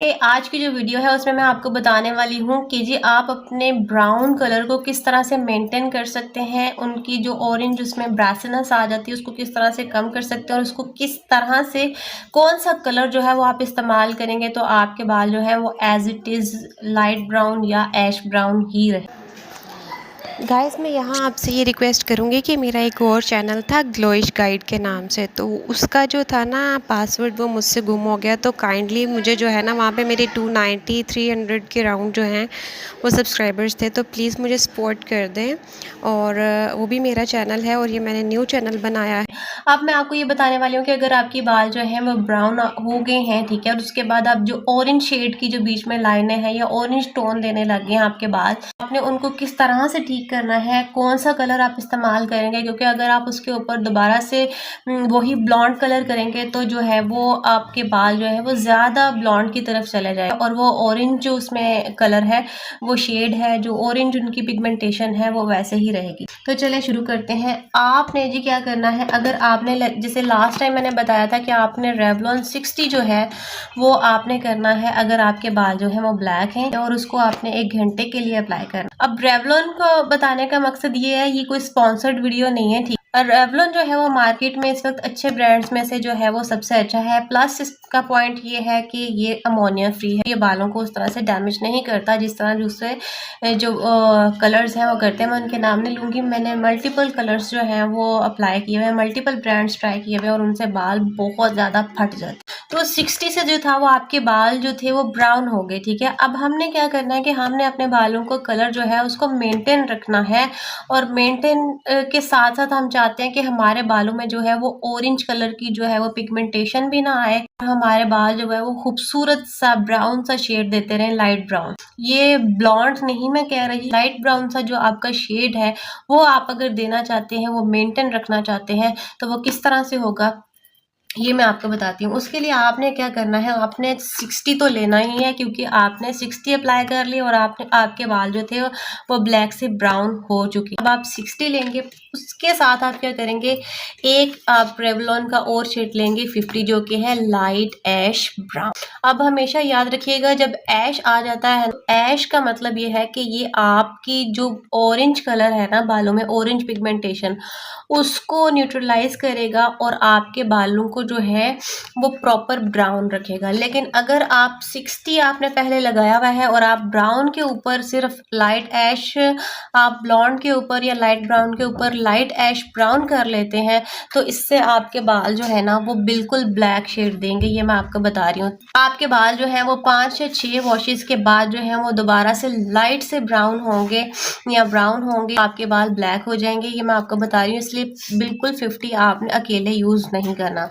आज की जो वीडियो है उसमें मैं आपको बताने वाली हूँ कि जी आप अपने ब्राउन कलर को किस तरह से मेंटेन कर सकते हैं। उनकी जो ऑरेंज उसमें ब्रासनेस आ जाती है उसको किस तरह से कम कर सकते हैं और उसको किस तरह से कौन सा कलर जो है वो आप इस्तेमाल करेंगे तो आपके बाल जो है वो as it is light brown या ऐश ब्राउन ही रहे। गाइस मैं यहाँ आपसे ये रिक्वेस्ट करूँगी कि मेरा एक और चैनल था ग्लोइश गाइड के नाम से, तो उसका जो था ना पासवर्ड वो मुझसे गुम हो गया। तो काइंडली मुझे जो है ना वहाँ पे मेरे 290 300 के राउंड जो हैं वो सब्सक्राइबर्स थे, तो प्लीज़ मुझे सपोर्ट कर दें। और वो भी मेरा चैनल है और ये मैंने न्यू चैनल बनाया है। अब मैं आपको ये बताने वाली हूँ कि अगर आपके बाल जो हैं वो ब्राउन हो गए हैं, ठीक है, और उसके बाद आप जो ऑरेंज शेड की जो बीच में लाइनें हैं या ऑरेंज टोन देने लग गए हैं आपके बाल, आपने उनको किस तरह से ठीक करना है, कौन सा कलर आप इस्तेमाल करेंगे। क्योंकि अगर आप उसके ऊपर दोबारा से वही ब्लॉन्ड कलर करेंगे तो जो है वो आपके बाल जो है वो ज़्यादा ब्लॉन्ड की तरफ चले जाए और वो ऑरेंज जो उसमें कलर है, वो शेड है, जो ऑरेंज उनकी पिगमेंटेशन है वो वैसे ही रहेगी। तो चलिए शुरू करते हैं। आपने जी क्या करना है, अगर आपने जैसे लास्ट टाइम मैंने बताया था कि आपने रेवलॉन 60 जो है वो आपने करना है अगर आपके बाल जो है वो ब्लैक हैं, और उसको आपने 1 घंटे के लिए अप्लाई करना। अब रेवलॉन को बताने का मकसद ये है, ये कोई स्पॉन्सर्ड वीडियो नहीं है, ठीक। और रेवलॉन जो है वो मार्केट में इस वक्त अच्छे ब्रांड्स में से जो है वो सबसे अच्छा है। प्लस इसका पॉइंट ये है कि ये अमोनिया फ्री है, ये बालों को उस तरह से डैमेज नहीं करता जिस तरह दूसरे जो कलर्स हैं वो करते हैं। मैं उनके नाम नहीं लूँगी, मैंने मल्टीपल कलर्स जो हैं वो अप्लाई किए हुए हैं, मल्टीपल ब्रांड्स ट्राई किए हुए हैं और उनसे बाल बहुत ज़्यादा फट जाते। तो 60 से जो था वो आपके बाल जो थे वो ब्राउन हो गए, ठीक है। अब हमने क्या करना है कि हमने अपने बालों को कलर जो है उसको मेंटेन रखना है, और मेंटेन के साथ साथ हम चाहते हैं कि हमारे बालों में जो है वो ऑरेंज कलर की जो है वो पिगमेंटेशन भी ना आए, हमारे बाल जो है वो खूबसूरत सा ब्राउन सा शेड देते रहें, लाइट ब्राउन। ये ब्लॉन्ड नहीं मैं कह रही, लाइट ब्राउन सा जो आपका शेड है वो आप अगर देना चाहते हैं, वो मेंटेन रखना चाहते हैं, तो वो किस तरह से होगा ये मैं आपको बताती हूँ। उसके लिए आपने क्या करना है, आपने 60 तो लेना ही है क्योंकि आपने 60 अप्लाई कर ली और आपके बाल जो थे वो ब्लैक से ब्राउन हो चुके। अब आप 60 लेंगे, उसके साथ आप क्या करेंगे, एक आप रेवलॉन का और शेड लेंगे 50 जो कि है लाइट ऐश ब्राउन। अब हमेशा याद रखिएगा जब ऐश आ जाता है, ऐश का मतलब ये है कि ये आपकी जो ऑरेंज कलर है ना बालों में, ऑरेंज पिगमेंटेशन, उसको न्यूट्रलाइज करेगा और आपके बालों को जो है वो प्रॉपर ब्राउन रखेगा। लेकिन अगर आप 60 आपने पहले लगाया हुआ है और आप ब्राउन के ऊपर सिर्फ लाइट ऐश, आप ब्लॉन्ड के ऊपर या लाइट ब्राउन के ऊपर लाइट ऐश ब्राउन कर लेते हैं, तो इससे आपके बाल जो है ना वो बिल्कुल ब्लैक शेड देंगे। ये मैं आपको बता रही हूँ। आपके बाल जो है वो 5 या 6 वॉशेस के बाद जो है वो दोबारा से लाइट से ब्राउन होंगे या ब्राउन होंगे, आपके बाल ब्लैक हो जाएंगे। ये मैं आपको बता रही हूँ, इसलिए बिल्कुल 50 आपने अकेले यूज नहीं करना।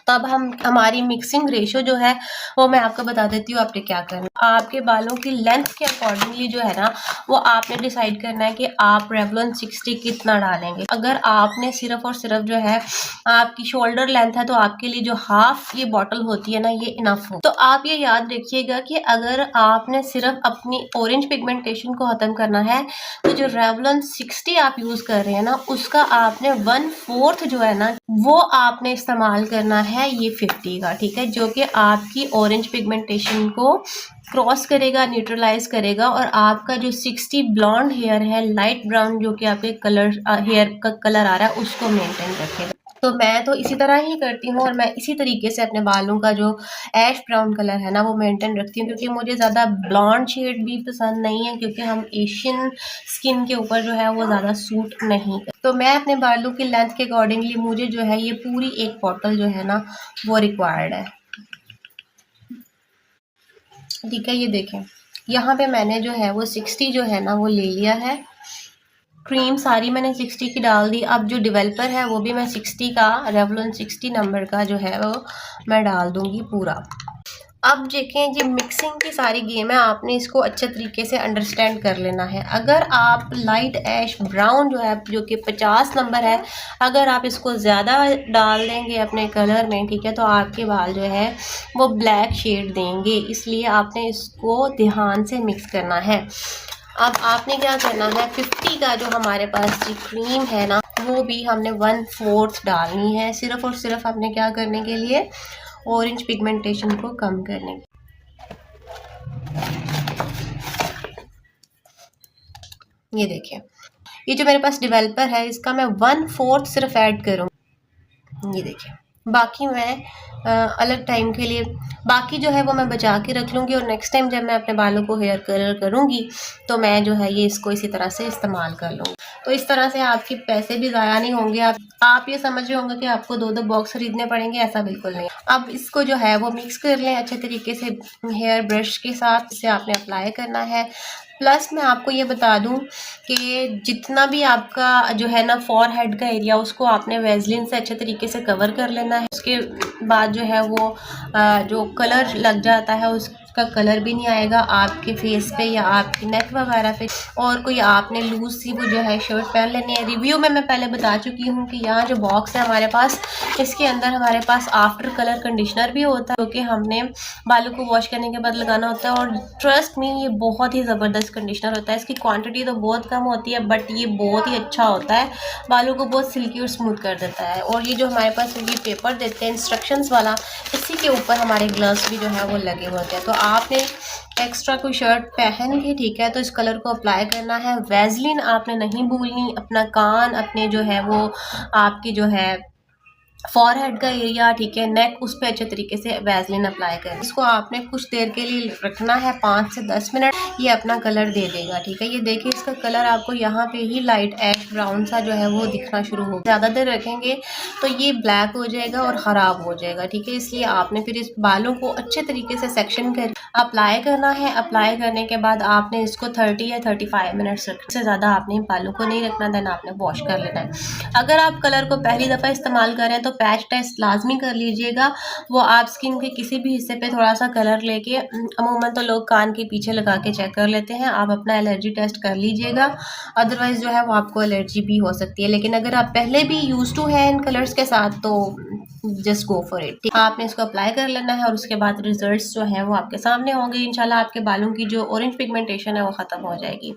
तो अब हमारी मिक्सिंग रेशो जो है वो मैं आपको बता देती हूँ आपने क्या करना। आपके बालों की लेंथ के अकॉर्डिंगली जो है ना वो आपने डिसाइड करना है कि आप रेवलॉन 60 कितना डालेंगे। अगर आपने सिर्फ और सिर्फ जो है आपकी शोल्डर लेंथ है तो आपके लिए जो हाफ ये बॉटल होती है ना ये इनफ हो। तो आप ये याद रखिएगा कि अगर आपने सिर्फ अपनी ऑरेंज पिगमेंटेशन को खत्म करना है तो जो रेवलॉन 60 आप यूज कर रहे हैं ना उसका आपने 1/4 जो है ना वो आपने इस्तेमाल करना है ये 50 का, ठीक है, जो कि आपकी ऑरेंज पिगमेंटेशन को क्रॉस करेगा, न्यूट्रलाइज करेगा और आपका जो 60 ब्लॉन्ड हेयर है, लाइट ब्राउन जो कि आपके कलर हेयर का कलर आ रहा है उसको मेंटेन रखेगा। तो मैं तो इसी तरह ही करती हूँ और मैं इसी तरीके से अपने बालों का जो ऐश ब्राउन कलर है ना वो मेंटेन रखती हूँ, क्योंकि मुझे ज़्यादा ब्लॉन्ड शेड भी पसंद नहीं है, क्योंकि हम एशियन स्किन के ऊपर जो है वो ज़्यादा सूट नहीं करता। तो मैं अपने बालों की लेंथ के अकॉर्डिंगली मुझे जो है ये पूरी एक बॉटल जो है ना वो रिक्वायर्ड है, ठीक है। ये देखें यहाँ पे मैंने जो है वो 60 जो है ना वो ले लिया है। क्रीम सारी मैंने 60 की डाल दी। अब जो डेवलपर है वो भी मैं 60 का, रेवलॉन 60 नंबर का जो है वो मैं डाल दूंगी पूरा। अब देखें जी मिक्सिंग की सारी गेम है, आपने इसको अच्छे तरीके से अंडरस्टैंड कर लेना है। अगर आप लाइट ऐश ब्राउन जो है जो कि 50 नंबर है, अगर आप इसको ज़्यादा डाल देंगे अपने कलर में, ठीक है, तो आपके बाल जो है वो ब्लैक शेड देंगे, इसलिए आपने इसको ध्यान से मिक्स करना है। अब आपने क्या करना है, 50 का जो हमारे पास जी क्रीम है ना वो भी हमने 1/4 डालनी है, सिर्फ और सिर्फ आपने क्या करने के लिए, ऑरेंज पिगमेंटेशन को कम करने। ये देखिए, ये जो मेरे पास डेवलपर है इसका मैं 1/4 सिर्फ ऐड करूँ। ये देखिए, बाकी मैं अलग टाइम के लिए बाकी जो है वो मैं बचा के रख लूँगी और नेक्स्ट टाइम जब मैं अपने बालों को हेयर कलर करूँगी तो मैं जो है ये इसको इसी तरह से इस्तेमाल कर लूँगी। तो इस तरह से आपके पैसे भी ज़ाया नहीं होंगे। आप ये समझ रहे होंगे कि आपको 2-2 बॉक्स खरीदने पड़ेंगे, ऐसा बिल्कुल नहीं। अब इसको जो है वो मिक्स कर लें अच्छे तरीके से हेयर ब्रश के साथ। इसे आपने अप्लाई करना है। प्लस मैं आपको ये बता दूँ कि जितना भी आपका जो है ना फ़ॉरहेड का एरिया उसको आपने वैसलीन से अच्छे तरीके से कवर कर लेना है। उसके बाद जो है वो जो कलर लग जाता है उसका कलर भी नहीं आएगा आपके फेस पे या आपकी नेक वगैरह पे। और कोई आपने लूज़ सी वो जो है शर्ट पहन लेनी है। रिव्यू में मैं पहले बता चुकी हूँ कि यहाँ जो बॉक्स है हमारे पास, इसके अंदर हमारे पास आफ्टर कलर कंडीशनर भी होता है जो कि हमने बालों को वॉश करने के बाद लगाना होता है। और ट्रस्ट मी ये बहुत ही ज़बरदस्त कंडीशनर होता है। इसकी क्वांटिटी तो बहुत कम होती है बट ये बहुत ही अच्छा होता है, बालों को बहुत सिल्की और स्मूथ कर देता है। और ये जो हमारे पास ये पेपर देते हैं इंस्ट्रक्शंस वाला, इसी के ऊपर हमारे ग्लव्स भी जो है वो लगे होते हैं। तो आपने एक्स्ट्रा कोई शर्ट पहन के ठीक है तो इस कलर को अप्लाई करना है। वैसलीन आपने नहीं भूलनी। अपना कान, अपने जो है वो आपकी जो है फ़ॉरहेड का एरिया ठीक है, नेक, उस पे अच्छे तरीके से वैसलीन अप्लाई करें। इसको आपने कुछ देर के लिए रखना है 5 से 10 मिनट। ये अपना कलर दे देगा ठीक है। ये देखिए इसका कलर आपको यहाँ पे ही लाइट ऐश ब्राउन सा जो है वो दिखना शुरू हो। ज़्यादा देर रखेंगे तो ये ब्लैक हो जाएगा और ख़राब हो जाएगा ठीक है। इसलिए आपने फिर इस बालों को अच्छे तरीके से सेक्शन कर अप्लाई करना है। अप्लाई करने के बाद आपने इसको 30 या 35 मिनट्स रखना, इससे ज़्यादा आपने बालों को नहीं रखना। देन आपने वॉश कर लेना है। अगर आप कलर को पहली दफ़ा इस्तेमाल कर रहे हैं तो पैच टेस्ट लाजमी कर लीजिएगा। वो आप स्किन के किसी भी हिस्से पे थोड़ा सा कलर लेके, अमूमन तो लोग कान के पीछे लगा के चेक कर लेते हैं, आप अपना एलर्जी टेस्ट कर लीजिएगा। अदरवाइज़ जो है वो आपको एलर्जी भी हो सकती है। लेकिन अगर आप पहले भी यूज़ टू हैं इन कलर्स के साथ तो जस्ट गो फॉर इट। आपने इसको अप्लाई कर लेना है और उसके बाद रिजल्ट्स जो हैं वो आपके सामने होंगे। इंशाल्लाह आपके बालों की जो ऑरेंज पिगमेंटेशन है वो ख़त्म हो जाएगी।